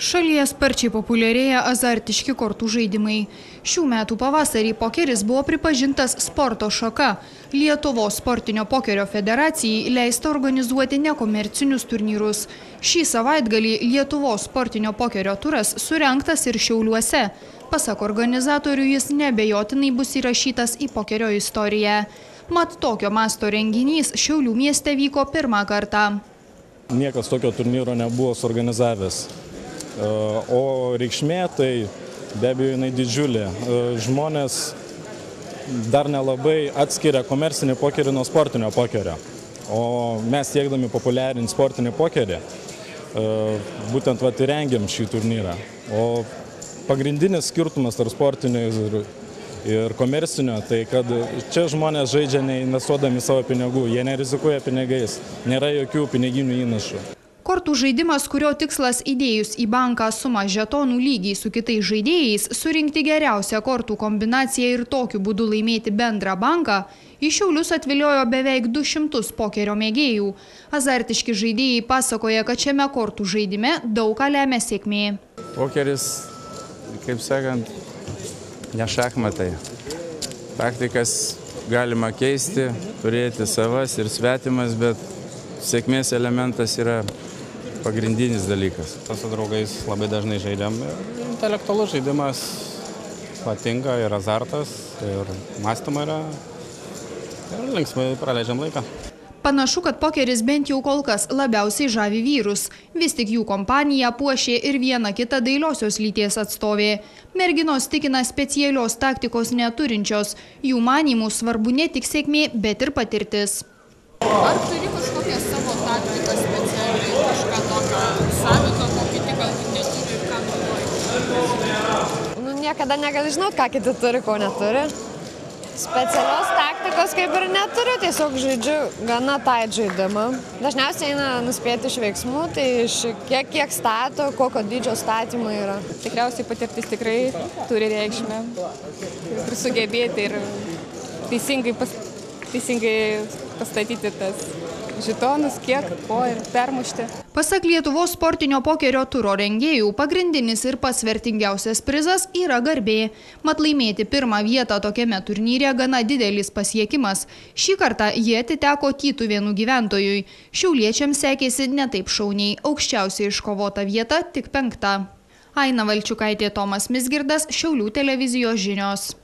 Šalyje sparčiai populiarėja azartiški kortų žaidimai. Šių metų pavasarį pokeris buvo pripažintas sporto šaka. Lietuvos sportinio pokerio federacijai leista organizuoti nekomercinius turnyrus. Šį savaitgalį Lietuvos sportinio pokerio turas surengtas ir Šiauliuose. Pasak organizatorių, jis neabejotinai bus įrašytas į pokerio istoriją. Mat tokio masto renginys Šiaulių mieste vyko pirmą kartą. Niekas tokio turnyro nebuvo suorganizavęs. O reikšmė tai be abejo jinai didžiulė. Žmonės dar nelabai atskiria komercinį pokerį nuo sportinio pokerio. O mes siekdami populiarinti sportinį pokerį, būtent ir rengiam šį turnyrą. O pagrindinis skirtumas tarp sportinio ir komercinio, tai kad čia žmonės žaidžia neinvestuodami savo pinigų, jie nerizikuoja pinigais, nėra jokių piniginių įnašų. Kortų žaidimas, kurio tikslas įdėjus į banką sumą žetonų lygiai su kitais žaidėjais, surinkti geriausią kortų kombinaciją ir tokiu būdu laimėti bendrą banką, į Šiaulius atviliojo beveik 200 pokerio mėgėjų. Azartiški žaidėjai pasakoja, kad šiame kortų žaidime daug ką lemia sėkmė. Pokeris, kaip sakant, ne šachmatai. Taktikas galima keisti, turėti savas ir svetimas, bet sėkmės elementas yra pagrindinis dalykas. Su draugais labai dažnai žaidžiam. Intelektualus žaidimas patinka ir azartas, ir mąstyma yra. Ir linksmai praleidžiam laiką. Panašu, kad pokeris bent jau kol kas labiausiai žavi vyrus. Vis tik jų kompaniją puošė ir viena kita dailiosios lyties atstovė. Merginos tikina specialios taktikos neturinčios. Jų manymų svarbu ne tik sėkmė, bet ir patirtis. Ar turi kažkokią savo taktiką specialiai, kažką tokio savito, ko kiti galbūt neturi ir ką naudoji? Niekada negali žinot, ką kiti turi, ko neturi. Specialios taktikos kaip ir neturiu, tiesiog žaidžiu gana tight žaidimą. Dažniausiai eina nuspėti iš veiksmų, tai kiek stato, kokio dydžio statymai yra. Tikriausiai patirtis tikrai turi reikšmę ir sugebėti ir teisingai pastatyti tas žetonus, kiek, ko ir permušti. Pasak Lietuvos sportinio pokerio turo rengėjų, pagrindinis ir pats vertingiausias prizas yra garbė. Mat laimėti pirmą vietą tokiame turnyre gana didelis pasiekimas. Šį kartą jie atiteko Tytuvėnų gyventojui. Šiauliečiams sekėsi ne taip šauniai, aukščiausiai iškovota vieta tik 5. Aina Valčiukaitė, Tomas Mizgirdas, Šiaulių televizijos žinios.